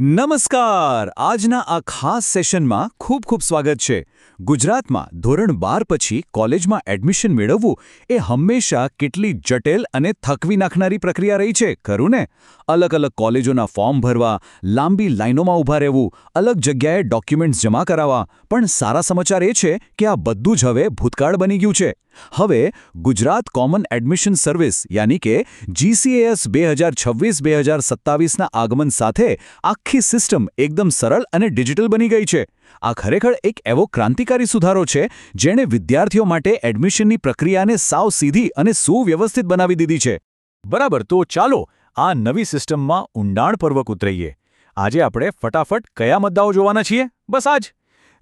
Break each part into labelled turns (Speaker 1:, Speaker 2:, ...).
Speaker 1: નમસ્કાર. આજના આ ખાસ સેશનમાં ખૂબ ખૂબ સ્વાગત છે. ગુજરાતમાં ધોરણ 12 પછી કોલેજમાં એડમિશન મેળવવું એ હંમેશા કેટલી જટિલ અને થકવી નાખનારી પ્રક્રિયા રહી છે, ખરું ને? અલગ અલગ કોલેજોના ફોર્મ ભરવા, લાંબી લાઇનોમાં ઊભા રહેવું, અલગ જગ્યાએ ડોક્યુમેન્ટ્સ જમા કરાવવા. પણ સારા સમાચાર એ છે કે આ બધું જ હવે ભૂતકાળ બની ગયું છે. હવે ગુજરાત કોમન એડમિશન સર્વિસ યાની કે GCAS 2026-2027ના આગમન સાથે આખી સિસ્ટમ એકદમ સરળ અને ડિજિટલ બની ગઈ છે. આ ખરેખર એક એવો ક્રાંતિકારી સુધારો છે જેણે વિદ્યાર્થીઓ માટે એડમિશનની પ્રક્રિયાને સાવ સીધી અને સુવ્યવસ્થિત બનાવી દીધી છે.
Speaker 2: બરાબર, તો ચાલો આ નવી સિસ્ટમમાં ઊંડાણપૂર્વક ઉતરીએ. આજે આપણે ફટાફટ કયા મુદ્દાઓ જોવાના છીએ? બસ આ જ.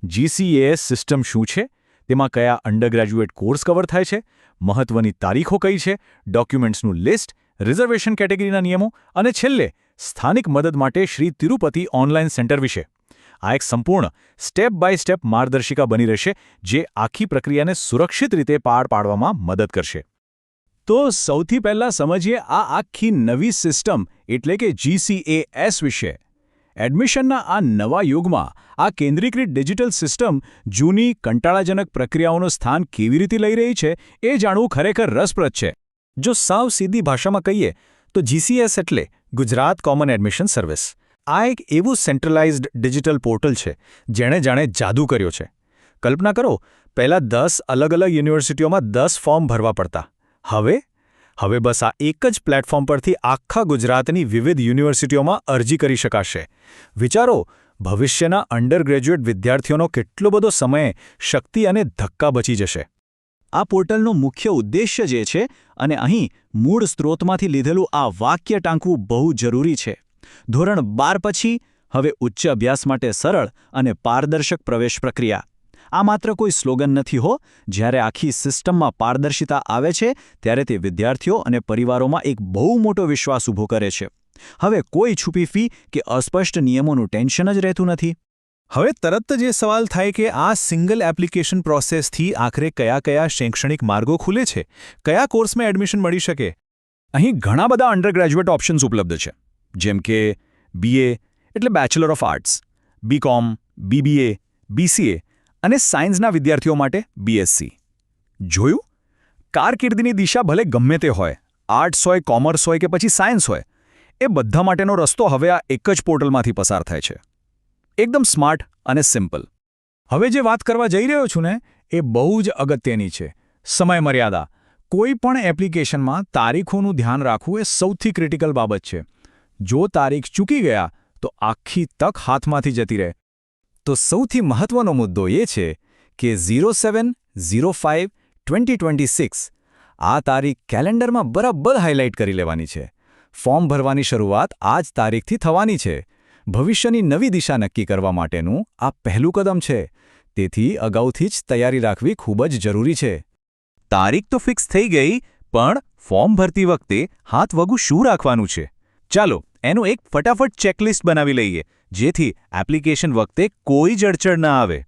Speaker 2: GCAS સિસ્ટમ શું છે? તેમાં કયા અંડરગ્રેજ્યુએટ કોર્સ કવર થાય છે, મહત્વની તારીખો કઈ છે, ડોક્યુમેન્ટ્સનું લિસ્ટ, રિઝર્વેશન કેટેગરીના નિયમો અને છેલ્લે સ્થાનિક મદદ માટે શ્રી તિરુપતિ ઓનલાઈન સેન્ટર વિશે. આ એક સંપૂર્ણ સ્ટેપ બાય સ્ટેપ માર્ગદર્શિકા બની રહેશે જે આખી પ્રક્રિયાને સુરક્ષિત રીતે પાર પાડવામાં મદદ કરશે.
Speaker 1: તો સૌથી પહેલાં સમજીએ આ આખી નવી સિસ્ટમ એટલે કે GCAS વિશે. એડમિશનના આ નવા યુગમાં આ કેન્દ્રીકૃત ડિજિટલ સિસ્ટમ જૂની કંટાળાજનક પ્રક્રિયાઓનું સ્થાન કેવી રીતે લઈ રહી છે એ જાણવું ખરેખર રસપ્રદ છે.
Speaker 2: જો સાવ સીધી ભાષામાં કહીએ તો GCAS એટલે ગુજરાત કોમન એડમિશન સર્વિસ. આ એક એવું સેન્ટ્રલાઇઝ્ડ ડિજિટલ પોર્ટલ છે જેણે જાણે જાદુ કર્યો છે. કલ્પના કરો, પહેલાં 10 અલગ અલગ યુનિવર્સિટીઓમાં 10 ફોર્મ ભરવા પડતા. હવે બસ આ એક જ પ્લેટફોર્મ પરથી આખા ગુજરાતની વિવિધ યુનિવર્સિટીઓમાં અરજી કરી શકાશે. વિચારો, ભવિષ્યના અંડરગ્રેજ્યુએટ વિદ્યાર્થીઓનો કેટલો બધો સમય, શક્તિ અને ધક્કા બચી જશે.
Speaker 1: આ પોર્ટલનો મુખ્ય ઉદ્દેશ્ય જે છે અને અહીં મૂળ સ્ત્રોતમાંથી લીધેલું આ વાક્ય ટાંકવું બહુ જરૂરી છે. ધોરણ 12 પછી હવે ઉચ્ચ અભ્યાસ માટે સરળ અને પારદર્શક પ્રવેશ પ્રક્રિયા. આ માત્ર કોઈ સ્લોગન નથી હો. જ્યારે આખી સિસ્ટમમાં પારદર્શિતા આવે છે ત્યારે તે વિદ્યાર્થીઓ અને પરિવારોમાં એક બહુ મોટો વિશ્વાસ ઊભો કરે છે. હવે કોઈ છુપી ફી કે અસ્પષ્ટ નિયમોનું ટેન્શન જ રહેતું નથી.
Speaker 2: હવે તરત જ એ સવાલ થાય કે આ સિંગલ એપ્લિકેશન પ્રોસેસથી આખરે કયા શૈક્ષણિક માર્ગો ખુલે છે, કયા કોર્સમાં એડમિશન મળી શકે?
Speaker 1: અહીં ઘણા બધા અંડરગ્રેજ્યુએટ ઓપ્શન્સ ઉપલબ્ધ છે, જેમ કે BA એટલે bachelor of arts, BCom, BBA, BCA અને સાયન્સના વિદ્યાર્થીઓ માટે BSc. જોયું? કારકિર્દીની દિશા ભલે ગમે તે હોય, આર્ટ્સ હોય, કોમર્સ હોય કે પછી સાયન્સ હોય, એ બધા માટેનો રસ્તો હવે આ એક જ પોર્ટલમાંથી પસાર થાય છે. એકદમ સ્માર્ટ અને સિમ્પલ.
Speaker 2: હવે જે વાત કરવા જઈ રહ્યો છું ને એ બહુ જ અગત્યની છે. સમય મર્યાદા. કોઈ પણ એપ્લિકેશનમાં તારીખોનું ધ્યાન રાખવું એ સૌથી ક્રિટિકલ બાબત છે. જો તારીખ ચૂકી ગયા તો આખી તક હાથમાંથી જતી રહે. તો સૌથી મહત્વનો મુદ્દો એ છે કે 07/05/2026 આ તારીખ કેલેન્ડરમાં બરાબર હાઇલાઇટ કરી લેવાની છે. ફોર્મ ભરવાની શરૂઆત આ જ તારીખથી થવાની છે. ભવિષ્યની નવી દિશા નક્કી કરવા માટેનું આ પહેલું કદમ છે. તેથી અગાઉથી જ તૈયારી રાખવી ખૂબ જ જરૂરી છે.
Speaker 1: તારીખ તો ફિક્સ થઈ ગઈ, પણ ફોર્મ ભરતી વખતે હાથ વગું શું રાખવાનું છે? ચાલો એનું એક ફટાફટ ચેકલિસ્ટ બનાવી લઈએ, જેથી એપ્લિકેશન વખતે કોઈ જ અડચણ ન આવે.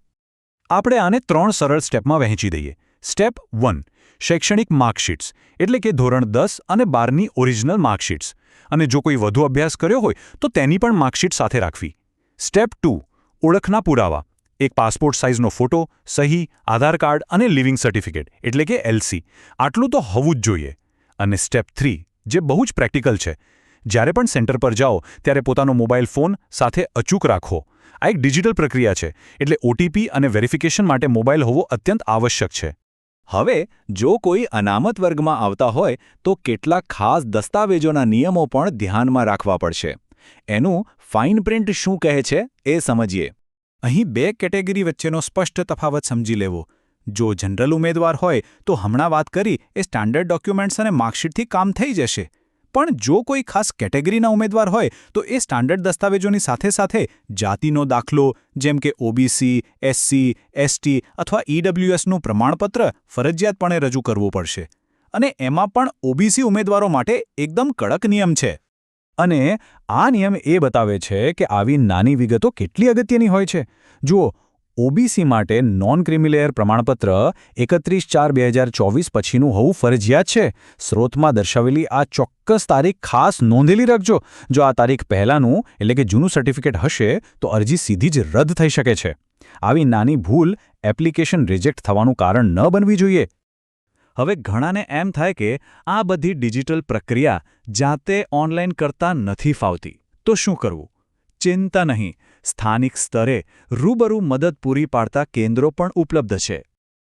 Speaker 2: આપણે આને 3 સરળ સ્ટેપમાં વહેંચી દઈએ. સ્ટેપ 1, શૈક્ષણિક માર્કશીટ્સ એટલે કે ધોરણ 10 અને 12ની ઓરિજિનલ માર્કશીટ્સ, અને જો કોઈ વધુ અભ્યાસ કર્યો હોય તો તેની પણ માર્કશીટ સાથે રાખવી. સ્ટેપ 2, ઓળખના પુરાવા, એક પાસપોર્ટ સાઇઝનો ફોટો, સહી, આધાર કાર્ડ અને લિવિંગ સર્ટિફિકેટ એટલે કે LC. આટલું તો હોવું જ જોઈએ. અને સ્ટેપ 3, જે બહુ જ પ્રેક્ટિકલ છે, જ્યારે પણ સેન્ટર પર જાઓ ત્યારે પોતાનો મોબાઈલ ફોન સાથે અચૂક રાખો. આ એક ડિજિટલ પ્રક્રિયા છે, એટલે OTP અને વેરિફિકેશન માટે મોબાઈલ હોવો અત્યંત આવશ્યક છે.
Speaker 1: હવે જો કોઈ અનામત વર્ગમાં આવતા હોય તો કેટલાક ખાસ દસ્તાવેજોના નિયમો પણ ધ્યાનમાં રાખવા પડશે. એનું ફાઇન પ્રિન્ટ શું કહે છે એ સમજીએ.
Speaker 2: અહીં 2 કેટેગરી વચ્ચેનો સ્પષ્ટ તફાવત સમજી લેવો. જો જનરલ ઉમેદવાર હોય તો હમણાં વાત કરી એ સ્ટાન્ડર્ડ ડોક્યુમેન્ટ્સ અને માર્કશીટથી કામ થઈ જશે. પણ જો કોઈ ખાસ કેટેગરીના ઉમેદવાર હોય તો એ સ્ટાન્ડર્ડ દસ્તાવેજોની સાથે જાતિનો દાખલો જેમ કે OBC, SC, ST અથવા EWSનું પ્રમાણપત્ર ફરજિયાતપણે રજૂ કરવું પડશે. અને એમાં પણ OBC ઉમેદવારો માટે એકદમ કડક નિયમ છે. અને આ નિયમ એ બતાવે છે કે આવી નાની વિગતો કેટલી અગત્યની હોય છે. જુઓ, ઓબીસી માટે નોન ક્રિમિલેયર પ્રમાણપત્ર 31/4/2024 પછીનું હોવું ફરજિયાત છે. સ્રોતમાં દર્શાવેલી આ ચોક્કસ તારીખ ખાસ નોંધેલી રાખજો. જો આ તારીખ પહેલાંનું એટલે કે જૂનું સર્ટિફિકેટ હશે તો અરજી સીધી જ રદ થઈ શકે છે. આવી નાની ભૂલ એપ્લિકેશન રિજેક્ટ થવાનું કારણ ન બનવી જોઈએ.
Speaker 1: હવે ઘણાને એમ થાય કે આ બધી ડિજિટલ પ્રક્રિયા જાતે ઓનલાઈન કરતા નથી ફાવતી. તો શું કરવું? ચિંતા નહીં, સ્થાનિક સ્તરે રૂબરૂ મદદ પૂરી પાડતા કેન્દ્રો પણ ઉપલબ્ધ છે.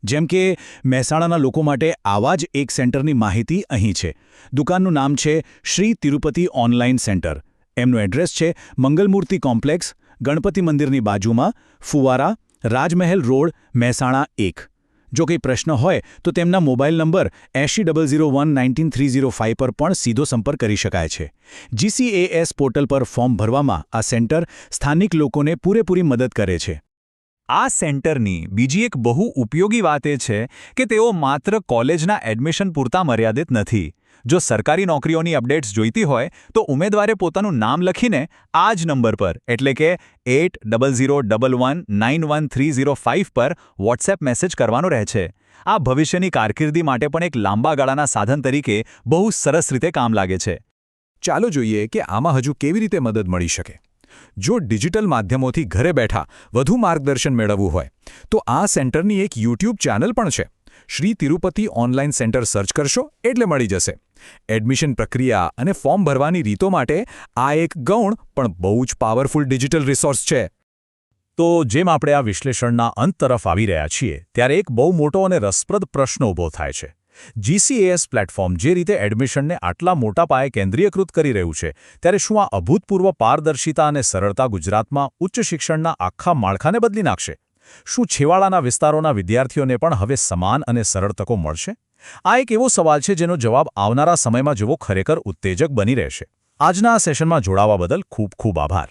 Speaker 1: જેમ કે મહેસાણાના લોકો માટે આવા જ એક સેન્ટરની માહિતી અહીં છે. દુકાનનું નામ છે શ્રી તિરુપતિ ઓનલાઈન સેન્ટર. એમનું એડ્રેસ છે મંગલમૂર્તિ કોમ્પ્લેક્સ, ગણપતિ મંદિરની બાજુમાં, ફુવારા, રાજમહેલ રોડ, મહેસાણા 1. જો કંઈ પ્રશ્ન હોય તો તેમના મોબાઈલ નંબર 8000199305 પર પણ સીધો સંપર્ક કરી શકાય છે. GCAS પોર્ટલ પર ફોર્મ ભરવામાં આ સેન્ટર સ્થાનિક લોકોને પૂરેપૂરી મદદ કરે છે. આ સેન્ટરની બીજી એક બહુ ઉપયોગી વાત એ છે કે તેઓ માત્ર કોલેજના એડમિશન પૂરતા મર્યાદિત નથી. જો સરકારી નોકરીઓની અપડેટ્સ જોઈતી હોય તો ઉમેદવારે પોતાનું નામ લખીને આ જ નંબર પર એટલે કે 800111913005 પર વોટ્સએપ મેસેજ કરવાનો રહે છે. આ ભવિષ્યની કારકિર્દી માટે પણ એક લાંબા ગાળાના સાધન તરીકે બહુ સરસ રીતે કામ લાગે છે.
Speaker 2: ચાલો જોઈએ કે આમાં હજુ કેવી રીતે મદદ મળી શકે. જો ડિજિટલ માધ્યમોથી ઘરે બેઠા વધુ માર્ગદર્શન મેળવવું હોય તો આ સેન્ટરની એક યુટ્યુબ ચેનલ પણ છે. Shri Tirupati online centre search કરશો એટલે મળી જશે. એડમિશન પ્રક્રિયા અને ફોર્મ ભરવાની રીતો માટે આ એક ગૌણ પણ બહુ જ પાવરફુલ ડિજિટલ રિસોર્સ છે.
Speaker 1: તો જેમ આપણે આ વિશ્લેષણના અંત તરફ આવી રહ્યા છીએ ત્યારે એક બહુ મોટો અને રસપ્રદ પ્રશ્ન ઊભો થાય છે. GCAS પ્લેટફોર્મ જે રીતે એડમિશનને આટલા મોટા પાયે કેન્દ્રીયકૃત કરી રહ્યું છે ત્યારે શું આ અભૂતપૂર્વ પારદર્શિતા અને સરળતા ગુજરાતમાં ઉચ્ચ શિક્ષણના આખા માળખાને બદલી નાખશે? શું છેવાડાના વિસ્તારોના વિદ્યાર્થીઓને પણ હવે સમાન અને સરળ તકો મળશે? આ એક એવો સવાલ છે જેનો જવાબ આવનારા સમયમાં જોવો ખરેખર ઉત્તેજક બની રહેશે. આજના આ સેશનમાં જોડાવા બદલ ખૂબ ખૂબ આભાર.